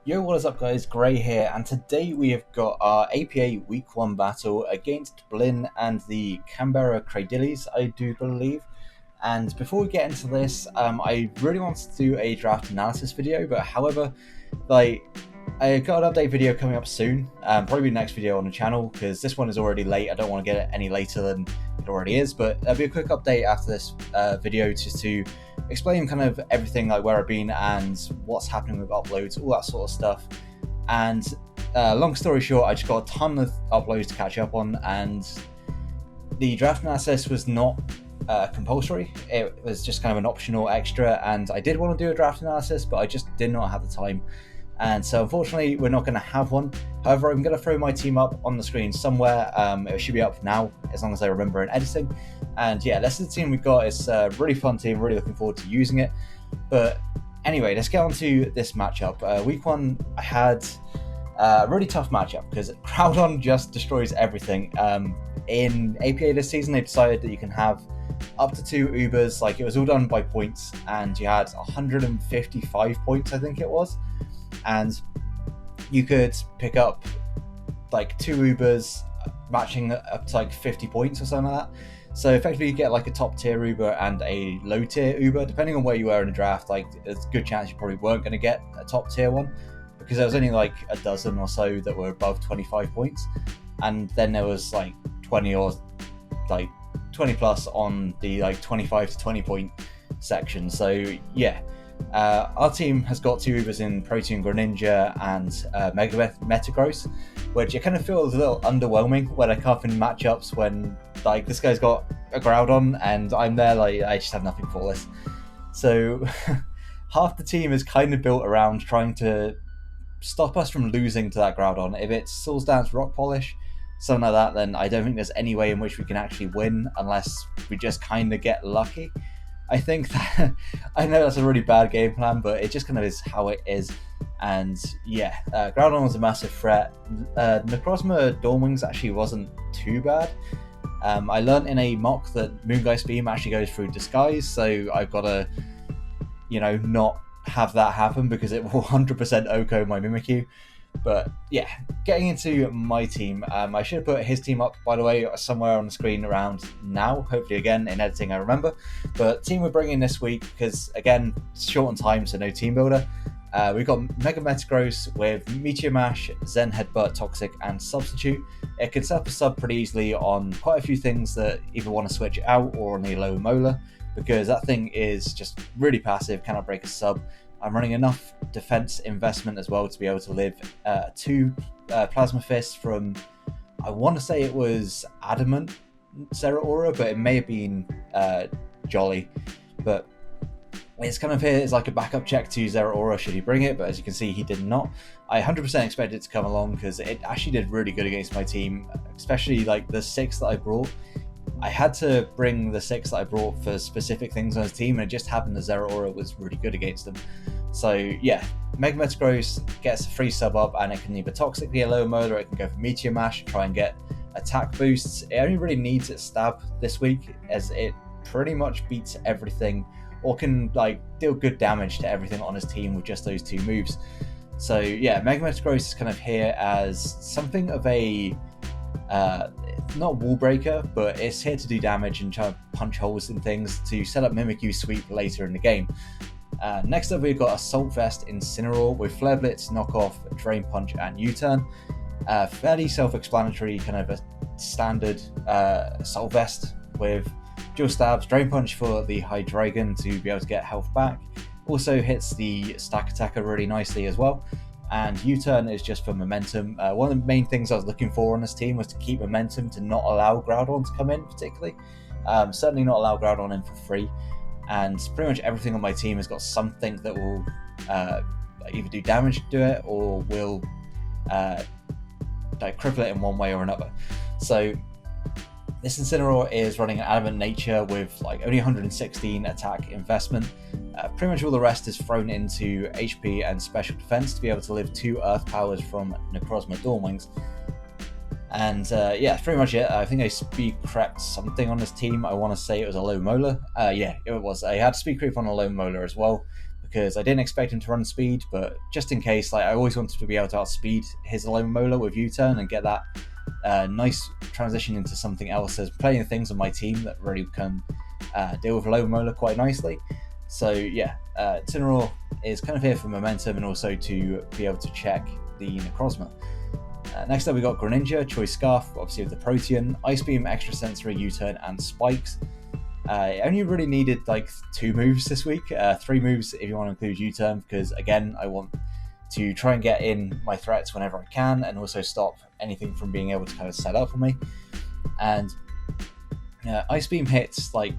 Yo, what is up guys, Gray here, and today we have got our APA Week 1 battle against Blin and the Canberra Cradilys, I do believe. And before we get into this, I really wanted to do a draft analysis video, but however, I got an update video coming up soon, probably the next video on the channel, because this one is already late. I don't want to get it any later than it already is, but there'll be a quick update after this video just to explain kind of everything, like where I've been and what's happening with uploads, all that sort of stuff. And long story short, I just got a ton of uploads to catch up on, and the draft analysis was not compulsory. It was just kind of an optional extra, and I did want to do a draft analysis, but I just did not have the time. And so unfortunately we're not going to have one. However, I'm going to throw my team up on the screen somewhere. It should be up now as long as I remember in editing. And yeah, this is the team we've got. It's a really fun team, really looking forward to using it. But anyway, let's get on to this matchup. Week 1 I had a really tough matchup because Groudon just destroys everything. In APA this season they decided that you can have up to 2 Ubers, like it was all done by points, and you had 155 points I think it was, and you could pick up like 2 Ubers matching up to like 50 points or something like that. So effectively you get like a top tier Uber and a low tier Uber, depending on where you were in the draft. Like there's a good chance you probably weren't going to get a top tier one, because there was only like a dozen or so that were above 25 points, and then there was like 20 or like 20 plus on the like 25 to 20 point section. So yeah, our team has got 2 Ubers in Protein Greninja and Mega Metagross, which I kind of feel is a little underwhelming when I come up in matchups when like this guy's got a Groudon and I'm there like I just have nothing for this. So half the team is kind of built around trying to stop us from losing to that Groudon. If it's Soul's Dance Rock Polish, something like that, then I don't think there's any way in which we can actually win unless we just kind of get lucky. I think that I know that's a really bad game plan, but it just kind of is how it is. And yeah, Groudon was a massive threat. Necrozma Dawnwings actually wasn't too bad. I learned in a mock that Moongeist Beam actually goes through Disguise, so I've got to, not have that happen because it will 100% OHKO my Mimikyu. But yeah, getting into my team, I should have put his team up, by the way, somewhere on the screen around now. Hopefully, again, in editing, I remember. But team we're bringing this week, because again, it's short on time, so no team builder. We've got Mega Metagross with Meteor Mash, Zen Headbutt, Toxic, and Substitute. It can set up a sub pretty easily on quite a few things that either want to switch out or on the low molar, because that thing is just really passive, cannot break a sub. I'm running enough defense investment as well to be able to live 2 Plasma Fists from, I want to say it was Adamant Zeraora, but it may have been Jolly. But it's kind of here as like a backup check to Zeraora should he bring it, but as you can see he did not. I 100% expected it to come along because it actually did really good against my team, especially like the 6 that I brought. I had to bring the 6 that I brought for specific things on his team, and it just happened that Zeraora was really good against them. So yeah, Mega Metagross gets a free sub up, and it can either Toxically a low mode, or it can go for Meteor Mash and try and get attack boosts. It only really needs its stab this week, as it pretty much beats everything, or can like deal good damage to everything on his team with just those 2 moves. So yeah, Mega Metagross is kind of here as something of a not wall breaker, but it's here to do damage and try to punch holes in things to set up Mimikyu sweep later in the game. Next up, we've got Assault Vest Incineroar with Flare Blitz, Knockoff, Drain Punch, and U-Turn. Fairly self-explanatory, kind of a standard Assault Vest with dual stabs, Drain Punch for the Hydreigon to be able to get health back. Also hits the stack attacker really nicely as well. And U-Turn is just for momentum. One of the main things I was looking for on this team was to keep momentum, to not allow Groudon to come in particularly. Certainly not allow Groudon in for free. And pretty much everything on my team has got something that will either do damage to it or will cripple it in one way or another. So this Incineroar is running an Adamant Nature with like only 116 attack investment. Pretty much all the rest is thrown into HP and special defense to be able to live 2 Earth powers from Necrozma Dawnwings. And yeah, that's pretty much it. I think I speed crept something on this team. I want to say it was a low molar. Yeah, it was. I had speed creep on a low molar as well, because I didn't expect him to run speed, but just in case, like I always wanted to be able to outspeed his Alolan Molar with U-turn and get that nice transition into something else. There's plenty of things on my team that really can deal with Alolan Molar quite nicely. So yeah, Incineroar is kind of here for momentum and also to be able to check the Necrozma. Next up we got Greninja, Choice Scarf, obviously with the Protean, Ice Beam, Extra Sensory, U-turn and Spikes. I only really needed like 2 moves this week, 3 moves if you want to include U-turn, because again I want to try and get in my threats whenever I can and also stop anything from being able to kind of set up for me. And Ice Beam hits like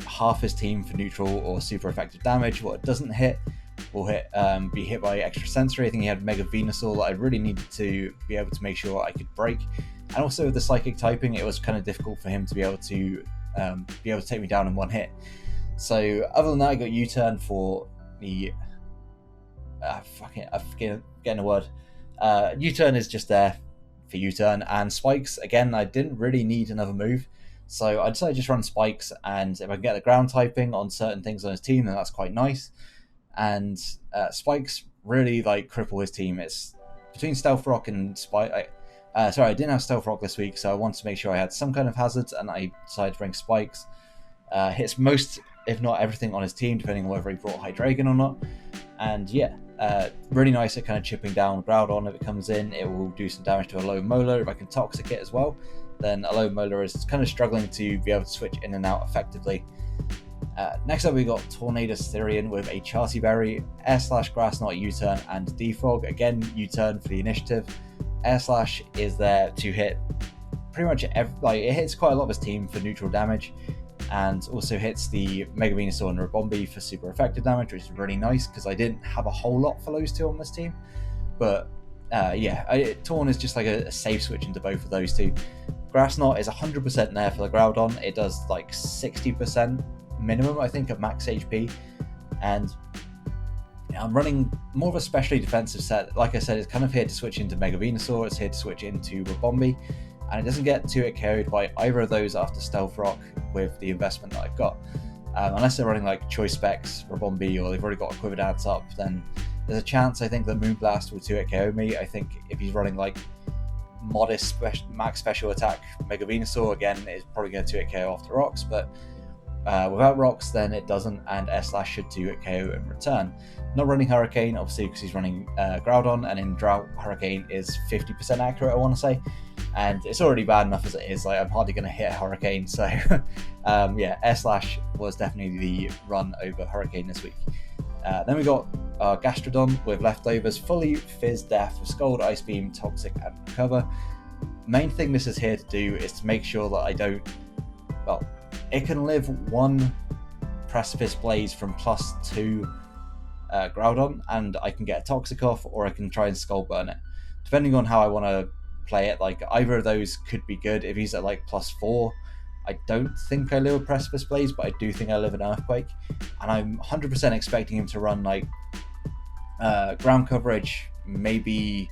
half his team for neutral or super effective damage. What it doesn't hit will be hit by Extra Sensory. I think he had Mega Venusaur that I really needed to be able to make sure I could break. And also with the Psychic typing, it was kind of difficult for him to be able to take me down in one hit. So other than that, I got U-turn for the I'm getting a word. U-turn is just there for U-turn, and Spikes, again, I didn't really need another move, so I decided to just run Spikes, and if I can get the ground typing on certain things on his team, then that's quite nice. And Spikes really like cripple his team. It's between Stealth Rock and Spike. Sorry, I didn't have Stealth Rock this week, so I wanted to make sure I had some kind of hazards, and I decided to bring Spikes. Hits most, if not everything, on his team, depending on whether he brought Hydreigon or not. And yeah, really nice at kind of chipping down Groudon. If it comes in, it will do some damage to Alolan Molar. If I can Toxic it as well, then Alolan Molar is kind of struggling to be able to switch in and out effectively. Next up we got Tornadus Therian with a Charty Berry, Air Slash, Grass Knot, U-turn and Defog. Again, U-turn for the initiative. Air Slash is there to hit pretty much it hits quite a lot of his team for neutral damage, and also hits the Mega Venusaur and Ribombee for super effective damage, which is really nice because I didn't have a whole lot for those two on this team. But Torn is just like a safe switch into both of those two. Grass Knot is 100% there for the Groudon. It does like 60% minimum, I think, at max HP, and I'm running more of a specially defensive set. Like I said, it's kind of here to switch into Mega Venusaur, it's here to switch into Ribombee, and it doesn't get too KO'd by either of those after Stealth Rock with the investment that I've got. Unless they're running like Choice Specs, Ribombee, or they've already got a Quiver Dance up, then there's a chance I think that Moonblast will 2-hit KO me. I think if he's running like modest max special attack Mega Venusaur, again, it's probably going to 2-hit KO off the rocks, but without rocks, then it doesn't, and S-Slash should 2-hit KO in return. Not running Hurricane, obviously, because he's running Groudon, and in Drought, Hurricane is 50% accurate, I want to say, and it's already bad enough as it is. Like, I'm hardly going to hit a Hurricane, so yeah, S-Slash was definitely the run over Hurricane this week. Then we got Gastrodon with leftovers, fully Fizz, Death, with Scald, Ice Beam, Toxic, and Recover. Main thing this is here to do is to make sure that I don't, well, it can live one Precipice Blaze from +2 Groudon, and I can get a Toxic off, or I can try and Skull Burn it. Depending on how I want to play it, like either of those could be good. If he's at like +4, I don't think I live a Precipice Blaze, but I do think I live an Earthquake, and I'm 100% expecting him to run like ground coverage, maybe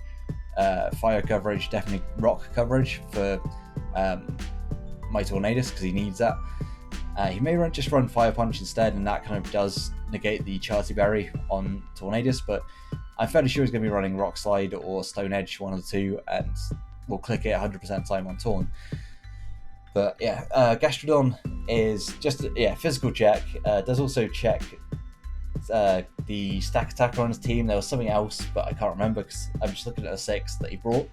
fire coverage, definitely rock coverage for my Tornadus, because he needs that. He may just run Fire Punch instead, and that kind of does negate the Charty Berry on Tornadus, but I'm fairly sure he's going to be running Rock Slide or Stone Edge, one of the two, and we'll click it 100% time on Torn. But yeah, Gastrodon is just physical check. Does also check the stack attacker on his team. There was something else, but I can't remember because I'm just looking at the 6 that he brought.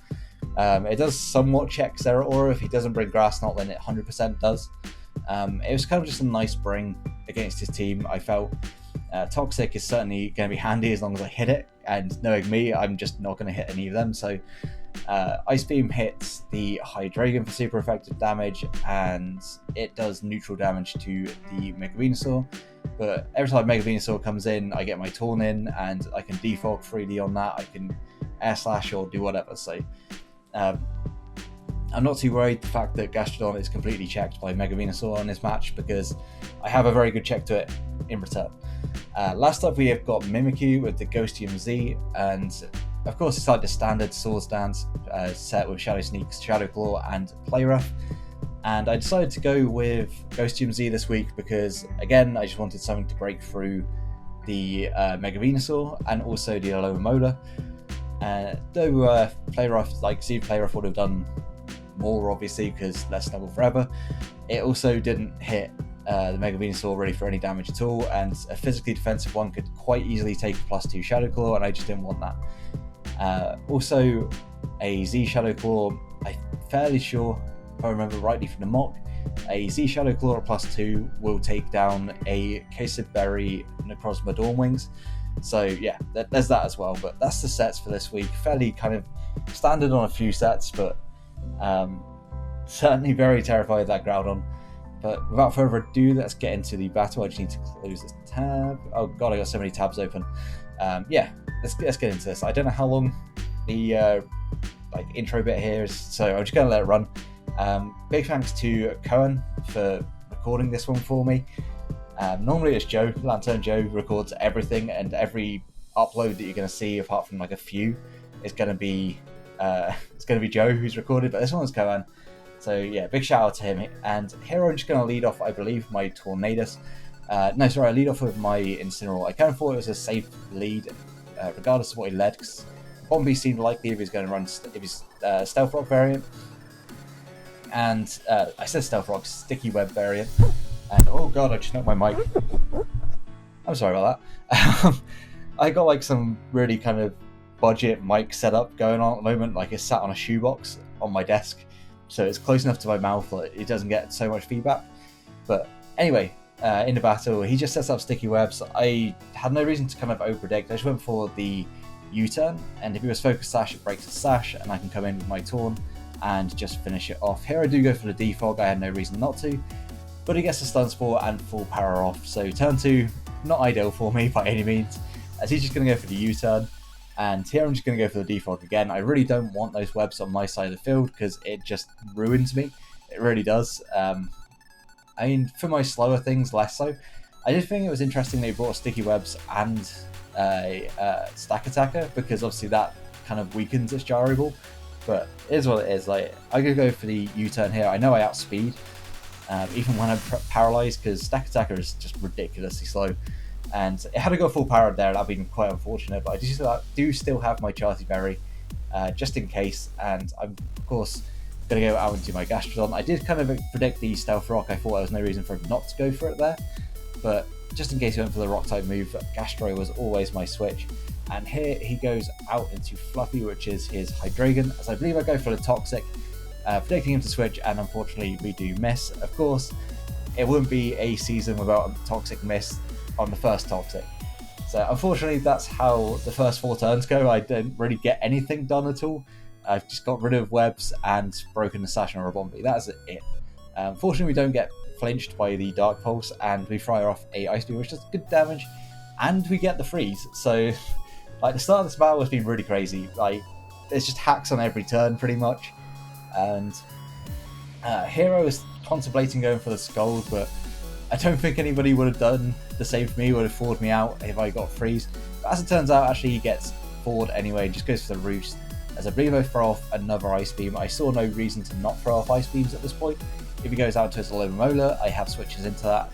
It does somewhat check Zeraora. If he doesn't bring Grass Knot, then it 100% does. It was kind of just a nice bring against his team, I felt. Toxic is certainly going to be handy as long as I hit it, and knowing me, I'm just not going to hit any of them. So Ice Beam hits the Hydreigon for super effective damage, and it does neutral damage to the Mega Venusaur. But every time Mega Venusaur comes in, I get my Torn in, and I can defog freely on that. I can Air Slash or do whatever. So I'm not too worried the fact that Gastrodon is completely checked by Mega Venusaur on this match, because I have a very good check to it in return. Last up we have got Mimikyu with the Ghostium Z, and of course it's like the standard Swords Dance set with Shadow Sneak, Shadow Claw and Play Rough, and I decided to go with Ghostium Z this week because, again, I just wanted something to break through the Mega Venusaur and also the Alomomola. Though Playrough, like Z Playrough would have done more, obviously, because less snuggle forever, it also didn't hit the Mega Venusaur really for any damage at all, and a physically defensive one could quite easily take a +2 Shadow Claw, and I just didn't want that. Also, a Z Shadow Claw, I'm fairly sure, if I remember rightly from the mock, a Z Shadow Claw at +2 will take down a Cassid Berry Necrozma Dawnwings. So yeah, there's that as well. But that's the sets for this week. Fairly kind of standard on a few sets, but certainly very terrified of that Groudon. But without further ado, let's get into the battle. I just need to close this tab. Oh god, I got so many tabs open. Yeah, let's get into this. I don't know how long the intro bit here is, so I'm just going to let it run. Big thanks to Cohen for recording this one for me. Normally it's Joe, Lantern Joe, who records everything, and every upload that you're going to see, apart from like a few, is going to be Joe who's recorded, but this one's Cohen. So yeah, big shout out to him. And here I'm just going to lead off, I believe, my Tornadus. I lead off with my Incineroar. I kind of thought it was a safe lead, regardless of what he led, because Bombi seemed likely if he's going to run Stealth Rock variant. And I said Stealth Rock, Sticky Web variant. And oh god, I just knocked my mic. I'm sorry about that. I got like some really kind of budget mic setup going on at the moment. Like it's sat on a shoebox on my desk, so it's close enough to my mouth that it doesn't get so much feedback. But anyway, in the battle, he just sets up Sticky Webs. I had no reason to kind of over-predict. I just went for the U-turn, and if he was Focus Sash, it breaks the Sash, and I can come in with my Torn and just finish it off. Here I do go for the Defog. I had no reason not to, but he gets the Stun Spore and full power off. So turn 2, not ideal for me by any means, as he's just going to go for the U-turn. And here I'm just going to go for the Defog again. I really don't want those webs on my side of the field because it just ruins me. It really does. I mean, for my slower things, less so. I did think it was interesting they brought Sticky Webs and Stack Attacker, because obviously that kind of weakens its Gyro Ball. But it is what it is. Like, I'm going to go for the U-turn here. I know I outspeed, even when I'm paralyzed, because Stack Attacker is just ridiculously slow. And it had to go full power there, that'd been quite unfortunate. But I do still have my Charty Berry, just in case. And I'm, of course, going to go out into my Gastrodon. I did kind of predict the Stealth Rock. I thought there was no reason for him not to go for it there. But just in case he went for the Rock-type move, Gastro was always my switch. And here he goes out into Fluffy, which is his Hydreigon, as I believe I go for the Toxic, predicting him to switch, and unfortunately we do miss. Of course, it wouldn't be a season without a Toxic miss on the first Toxic. So unfortunately that's how the first 4 turns go. I didn't really get anything done at all. I've just got rid of webs and broken the Sash on a Bombi. That's it. Unfortunately we don't get flinched by the Dark Pulse, and we fire off a Ice Beam, which does good damage, and we get the freeze. So like, the start of this battle has been really crazy. Like, there's just hacks on every turn pretty much. And Hero is contemplating going for the Scald, but I don't think anybody would have done the same for me, would have forwarded me out if I got freeze. But as it turns out, actually he gets forward anyway, just goes for the Roost. As I believe I throw off another Ice Beam. I saw no reason to not throw off Ice Beams at this point. If he goes out to his Alomomola, I have switches into that.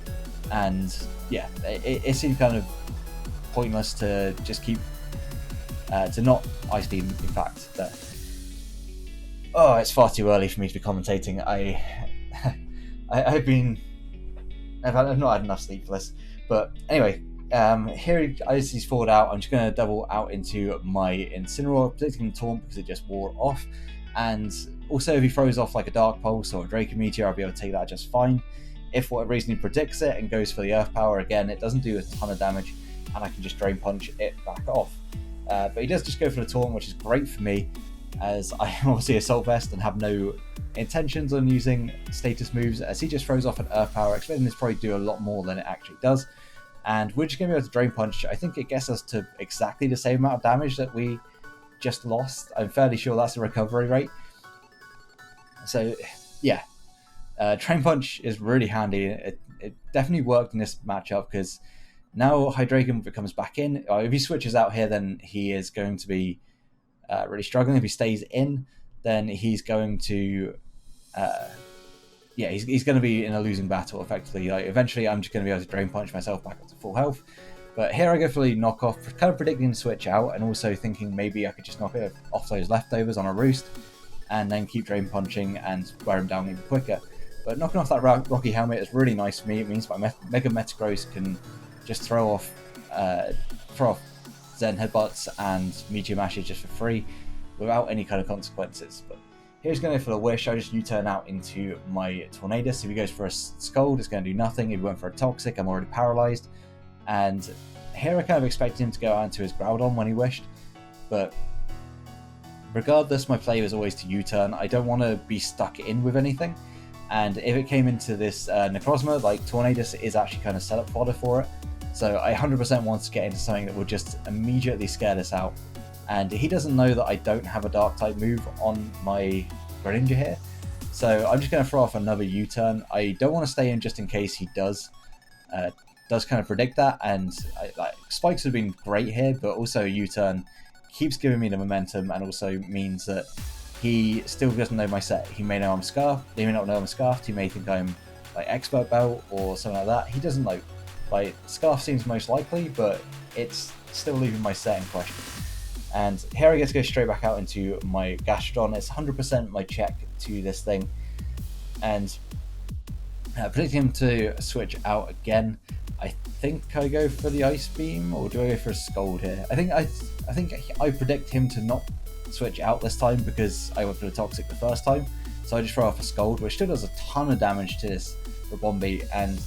And yeah, it seemed kind of pointless to just keep to not Ice Beam, in fact. But oh, it's far too early for me to be commentating. I've not had enough sleep for this. But anyway, here as he's forward out, I'm just going to double out into my Incineroar, predicting the Taunt because it just wore off. And also, if he throws off like a Dark Pulse or a Draco Meteor, I'll be able to take that just fine. If for whatever reason he predicts it and goes for the Earth Power again, it doesn't do a ton of damage, and I can just Drain Punch it back off. But he does just go for the Taunt, which is great for me, as I am obviously Assault Vest and have no intentions on using status moves, as he just throws off an Earth Power, expecting this to probably do a lot more than it actually does. And we're just going to be able to Drain Punch. I think it gets us to exactly the same amount of damage that we just lost. I'm fairly sure that's the recovery rate. So, yeah. Drain Punch is really handy. It definitely worked in this matchup, because now Hydreigon, if it comes back in, or if he switches out here, then he is going to be really struggling. If he stays in, then he's going to he's going to be in a losing battle effectively. Like, eventually I'm just going to be able to Drain Punch myself back up to full health, But here I go for the knockoff, kind of predicting to switch out, and also thinking maybe I could just knock it off those leftovers on a roost, and then keep drain punching and wear him down even quicker. But knocking off that Rocky Helmet is really nice for me. It means my Mega Metagross can just throw off Zen Headbutts and Meteor Mashes just for free, without any kind of consequences. But here's going to go for the Wish. I just U-turn out into my Tornadus. If he goes for a Scold, it's going to do nothing. If he went for a Toxic, I'm already paralyzed. And here I kind of expected him to go out into his Groudon when he wished. But regardless, my play was always to U-turn. I don't want to be stuck in with anything. And if it came into this Necrozma, like Tornadus is actually kind of set up fodder for it. So I 100% want to get into something that would just immediately scare this out. And he doesn't know that I don't have a Dark type move on my Greninja here. So I'm just going to throw off another U-turn. I don't want to stay in just in case he does kind of predict that. And Spikes have been great here, but also U-turn keeps giving me the momentum and also means that he still doesn't know my set. He may know I'm Scarfed, he may not know I'm Scarfed, he may think I'm like Expert Belt or something like that. He doesn't know. Like, Scarf seems most likely, but it's still leaving my set in question. And here I get to go straight back out into my Gastrodon. It's 100% my check to this thing. And predicting him to switch out again. I think I go for the Ice Beam, or do I go for a Scold here? I think I predict him to not switch out this time because I went for the Toxic the first time. So I just throw off a Scold, which still does a ton of damage to this Rabombi, and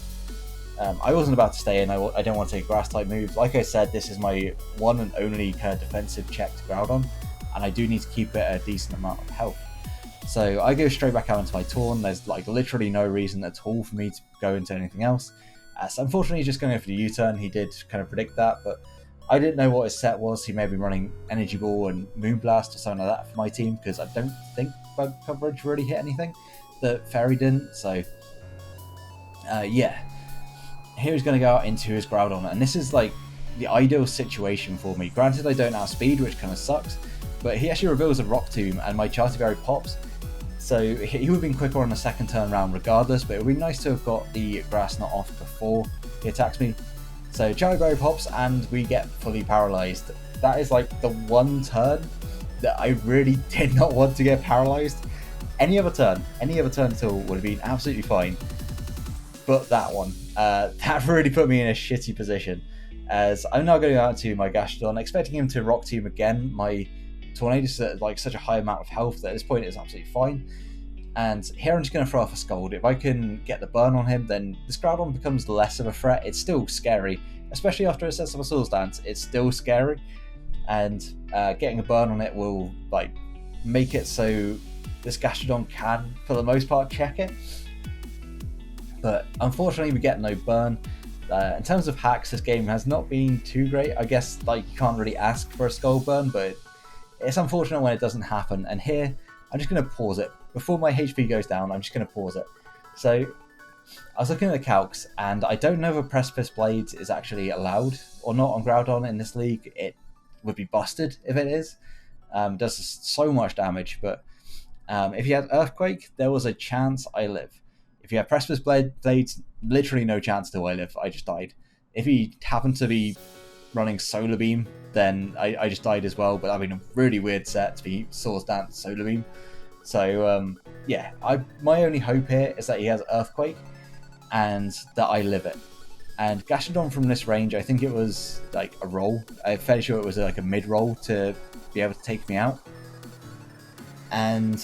I wasn't about to stay in. I don't want to take Grass type moves. Like I said, this is my one and only kind of defensive check to Groudon, and I do need to keep it at a decent amount of health. So I go straight back out into my Torn. There's like literally no reason at all for me to go into anything else. So unfortunately, he's just going to go for the U-turn. He did kind of predict that, but I didn't know what his set was. He may have been running Energy Ball and Moonblast or something like that for my team, because I don't think Bug Coverage really hit anything that Fairy didn't. So yeah. Here he's going to go out into his Groudon, and this is like the ideal situation for me. Granted, I don't outspeed, which kind of sucks, but he actually reveals a Rock Tomb, and my Chartiberry pops. So he would have been quicker on the second turn round regardless, but it would be nice to have got the Grass Knot off before he attacks me. So Chartiberry pops, and we get fully paralyzed. That is like the one turn that I really did not want to get paralyzed. Any other turn at all would have been absolutely fine, but that one. That really put me in a shitty position, as I'm now going out to my Gastrodon, expecting him to Rock Tomb again. My Tornadus is at like such a high amount of health that at this point it's absolutely fine. And here I'm just going to throw off a Scold. If I can get the burn on him, then this Groudon becomes less of a threat. It's still scary, especially after it sets up a Swords Dance. It's still scary, and getting a burn on it will like make it so this Gastrodon can, for the most part, check it. But unfortunately, we get no burn. In terms of hacks, this game has not been too great. I guess like you can't really ask for a Skull burn, but it's unfortunate when it doesn't happen. And here, I'm just going to pause it. Before my HP goes down, I'm just going to pause it. So I was looking at the calcs, and I don't know if Precipice Blades is actually allowed or not on Groudon in this league. It would be busted if it is. It does so much damage, but if you had Earthquake, there was a chance I live. If you have Precipice Blades, literally no chance do I live. I just died. If he happened to be running Solar Beam, then I just died as well. But that would be a really weird set to be Swords Dance Solar Beam. So yeah, my only hope here is that he has Earthquake and that I live it. And Gastrodon from this range, I think it was like a roll. I'm fairly sure it was like a mid roll to be able to take me out. And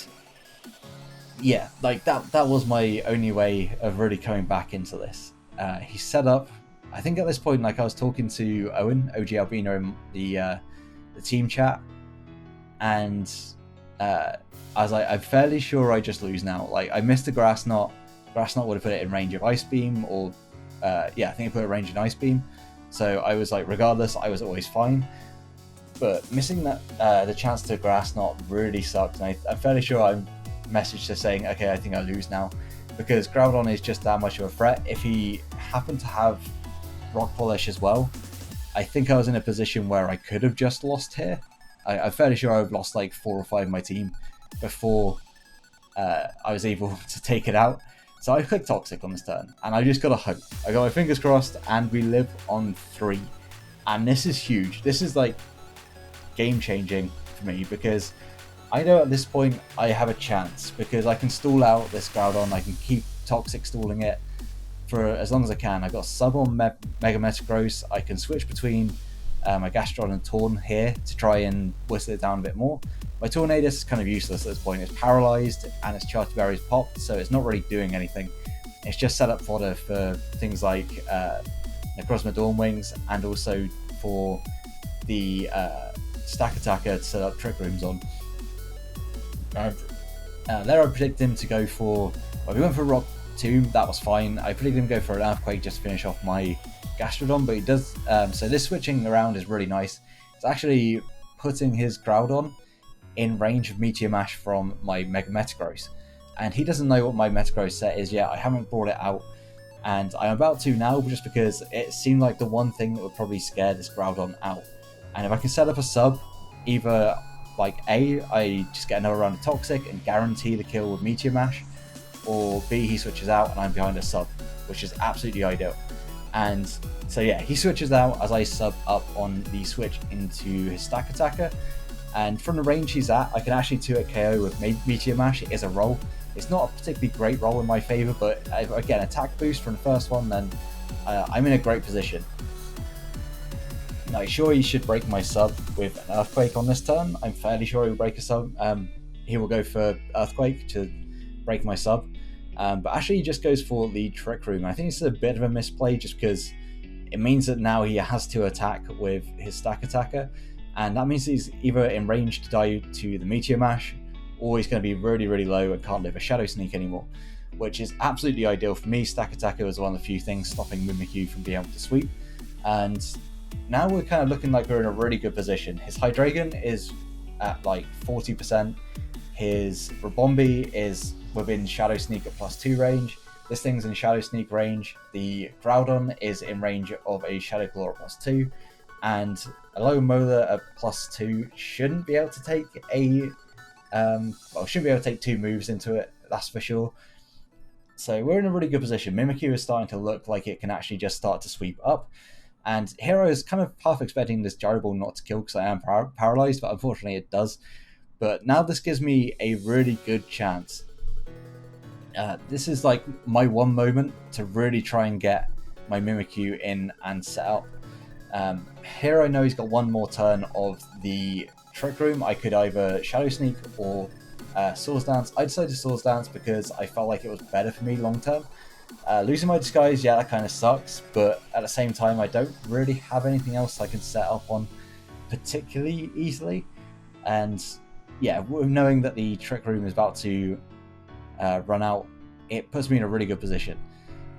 yeah, like that was my only way of really coming back into this. He set up, I think at this point, like I was talking to Owen, OG Albino, in the team chat, and I was like, I'm fairly sure I just lose now. Like, I missed the Grass Knot. Grass Knot would have put it in range of Ice Beam, or yeah, I think it put it in range in Ice Beam. So I was like, regardless, I was always fine. But missing that the chance to Grass Knot really sucked, and I'm fairly sure I'm message to saying, okay, I think I lose now, because Groudon is just that much of a threat. If he happened to have Rock Polish as well, I think I was in a position where I could have just lost here. I'm fairly sure I've lost like 4 or 5 of my team before I was able to take it out. So I clicked Toxic on this turn, and I just got to hope. I got my fingers crossed, and we live on 3. And this is huge. This is like game-changing for me, because I know at this point I have a chance, because I can stall out this Groudon, I can keep Toxic stalling it for as long as I can. I've got sub on Mega Metagross, I can switch between my Gastrodon and Torn here to try and whistle it down a bit more. My Tornadus is kind of useless at this point. It's paralyzed and its Charter Berry's popped, so it's not really doing anything. It's just set up fodder for things like Necrozma Dawnwings, and also for the Stack Attacker to set up Trick Rooms on. And there I predicted him to go for, well, we went for Rock Tomb, that was fine. I predicted him to go for an Earthquake just to finish off my Gastrodon, but he does, so this switching around is really nice. It's actually putting his Groudon in range of Meteor Mash from my Mega Metagross, and he doesn't know what my Metagross set is yet. I haven't brought it out, and I'm about to now, just because it seemed like the one thing that would probably scare this Groudon out. And if I can set up a sub, either like A, I just get another round of Toxic and guarantee the kill with Meteor Mash, or B, he switches out and I'm behind a sub, which is absolutely ideal. And so yeah, he switches out as I sub up on the switch into his Stack Attacker, and from the range he's at, I can actually 2-hit KO with Meteor Mash. It is a roll. It's not a particularly great roll in my favour, but again, attack boost from the first one, then I'm in a great position. Now, sure, he should break my sub with an Earthquake on this turn. I'm fairly sure he will break a sub. He will go for Earthquake to break my sub. But actually he just goes for the Trick Room. I think it's a bit of a misplay, just because it means that now he has to attack with his Stack Attacker, and that means he's either in range to die to the Meteor Mash, or he's going to be really, really low and can't live a Shadow Sneak anymore, which is absolutely ideal for me. Stack Attacker was one of the few things stopping Mimikyu from being able to sweep, and now we're kind of looking like we're in a really good position. His Hydreigon is at like 40%, his Ribombee is within Shadow Sneak at +2 range, this thing's in Shadow Sneak range, the Groudon is in range of a Shadow Claw at +2, and a low Molar at +2 shouldn't be able to take shouldn't be able to take 2 moves into it, that's for sure. So we're in a really good position. Mimikyu is starting to look like it can actually just start to sweep up, and Hero is kind of half expecting this Gyro Ball not to kill because I am paralyzed, but unfortunately it does. But now this gives me a really good chance. This is like my one moment to really try and get my Mimikyu in and set up. Here I know he's got one more turn of the Trick Room. I could either Shadow Sneak or Swords Dance. I decided Swords Dance because I felt like it was better for me long term. Losing my Disguise, yeah, that kind of sucks, but at the same time I don't really have anything else I can set up on particularly easily. And yeah, knowing that the Trick Room is about to run out, it puts me in a really good position.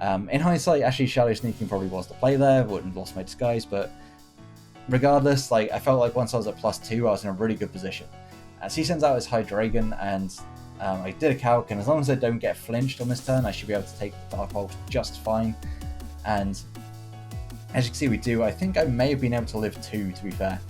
In hindsight, actually Shadow Sneaking probably was the play there, wouldn't have lost my Disguise, but regardless, like I felt like once I was at +2, I was in a really good position. As he sends out his Hydreigon, and I did a calc, and as long as I don't get flinched on this turn, I should be able to take Dark Pulse just fine. And as you can see, we do. I think I may have been able to live 2, to be fair.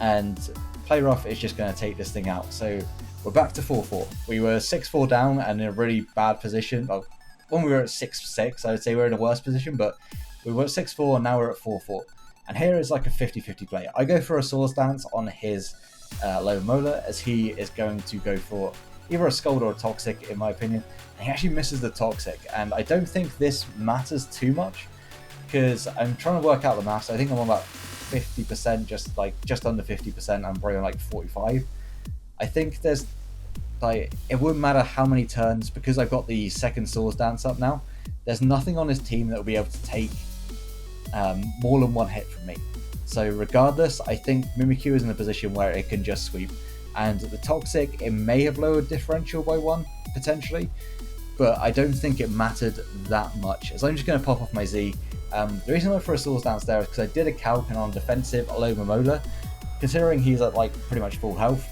And Play Rough is just going to take this thing out. So we're back to 4-4. We were 6-4 down and in a really bad position. Well, when we were at 6-6, I would say we're in a worse position, but we were at 6-4 and now we're at 4-4. And here is like a 50-50 play. I go for a Swords Dance on his low Molar, as he is going to go for either a Scald or a Toxic, in my opinion. And he actually misses the Toxic, and I don't think this matters too much, because I'm trying to work out the maths. I think I'm on about 50%, just under 50%. I'm probably on like 45. I think there's like, it wouldn't matter how many turns, because I've got the second Swords Dance up now. There's nothing on his team that will be able to take more than one hit from me. So regardless, I think Mimikyu is in a position where it can just sweep. And the Toxic, it may have lowered differential by 1, potentially, but I don't think it mattered that much, as I'm just going to pop off my Z. The reason I went for a Swords Dance there is because I did a calc on defensive Alola Molar, considering he's at like pretty much full health.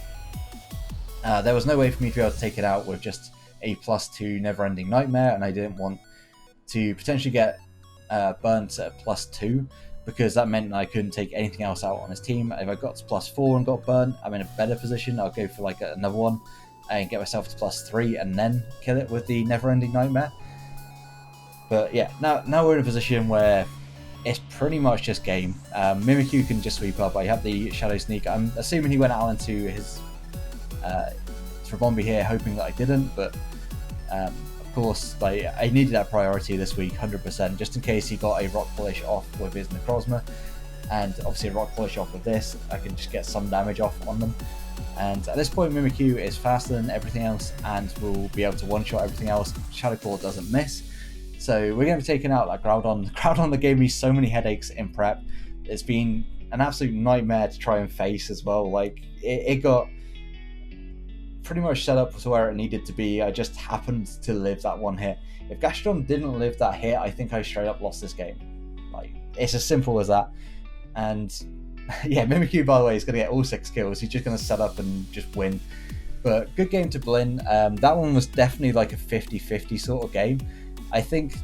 There was no way for me to be able to take it out with just a +2 Never-Ending Nightmare, and I didn't want to potentially get burnt at +2, because that meant I couldn't take anything else out on his team. If I got to +4 and got burnt, I'm in a better position. I'll go for like another one and get myself to +3 and then kill it with the Never-Ending Nightmare. But yeah, now we're in a position where it's pretty much just game. Mimikyu can just sweep up. I have the Shadow Sneak. I'm assuming he went out into his Trabombi here, hoping that I didn't, but of course, like, I needed that priority this week, 100%, just in case he got a Rock Polish off with his Necrozma, and obviously a Rock Polish off with this, I can just get some damage off on them. And at this point, Mimikyu is faster than everything else, and will be able to one-shot everything else. Shadow Claw doesn't miss. So we're going to be taking out that Groudon. Groudon that gave me so many headaches in prep. It's been an absolute nightmare to try and face as well. Like, it got pretty much set up to where it needed to be. I just happened to live that one hit. If Gastrodon didn't live that hit, I think I straight up lost this game. Like, it's as simple as that. And yeah, Mimikyu, by the way, is going to get all 6 kills. He's just going to set up and just win. But good game to Blin. That one was definitely like a 50-50 sort of game. I think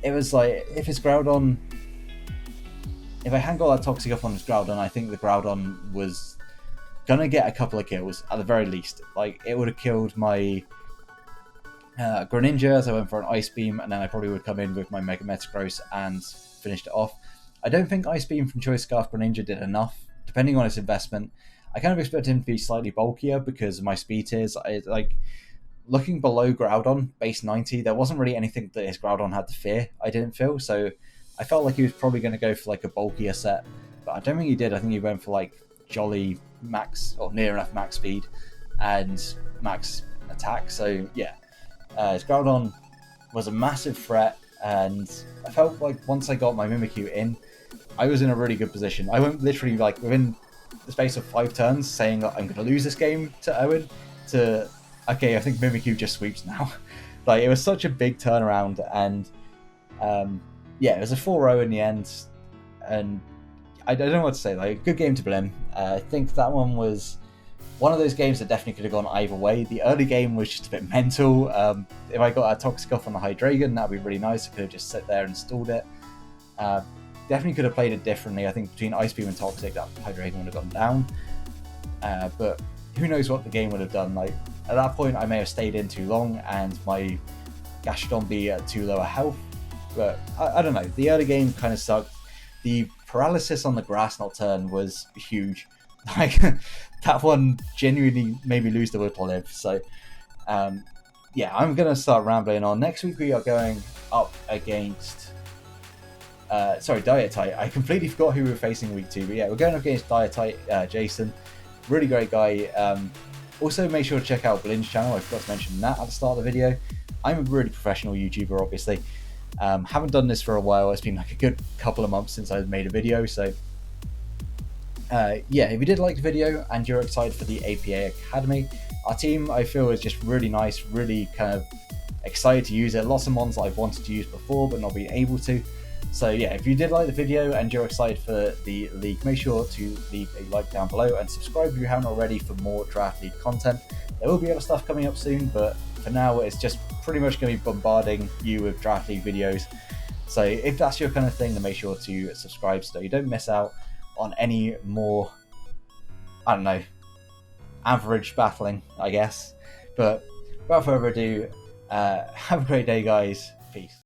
it was like, if his Groudon, if I hadn't got that Toxic up on his Groudon, I think the Groudon was gonna get a couple of kills at the very least. Like, it would have killed my Greninja as I went for an Ice Beam, and then I probably would come in with my Mega Metagross and finished it off. I don't think Ice Beam from Choice Scarf Greninja did enough, depending on its investment. I kind of expected him to be slightly bulkier because of my speed tiers. Looking below Groudon, base 90, there wasn't really anything that his Groudon had to fear, I didn't feel, so I felt like he was probably going to go for like a bulkier set, but I don't think he did. I think he went for like jolly max, or near enough max speed, and max attack, so yeah. His Groudon was a massive threat, and I felt like once I got my Mimikyu in, I was in a really good position. I went literally like within the space of 5 turns saying that I'm going to lose this game to Owen, to okay, I think Mimikyu just sweeps now. Like, it was such a big turnaround, and yeah, it was a 4-0 in the end, and I don't know what to say. Like, good game to Blim. I think that one was one of those games that definitely could have gone either way. The early game was just a bit mental. If I got a Toxic off on the Hydreigon, that would be really nice. I could have just sit there and stalled it. Definitely could have played it differently. I think between Ice Beam and Toxic, that Hydreigon would have gone down. But who knows what the game would have done. Like, at that point, I may have stayed in too long and my Gastrodon be at too low a health. But I don't know. The early game kind of sucked. The paralysis on the grass Nocturne was huge. Like, that one genuinely made me lose the will to live. So, yeah, I'm going to start rambling on. Next week, we are going up against... Dietite. I completely forgot who we were facing week 2. But yeah, we're going up against Dietite, Jason. Really great guy. Also, make sure to check out Blin's channel. I forgot to mention that at the start of the video. I'm a really professional YouTuber, obviously. Haven't done this for a while. It's been like a good couple of months since I've made a video. So, yeah, if you did like the video and you're excited for the APA Academy, our team, I feel, is just really nice, really kind of excited to use it. Lots of mons that I've wanted to use before but not been able to. So yeah, if you did like the video and you're excited for the league, make sure to leave a like down below and subscribe if you haven't already for more Draft League content. There will be other stuff coming up soon, but for now it's just pretty much going to be bombarding you with Draft League videos. So if that's your kind of thing, then make sure to subscribe so you don't miss out on any more, I don't know, average battling, I guess. But without further ado, have a great day, guys. Peace.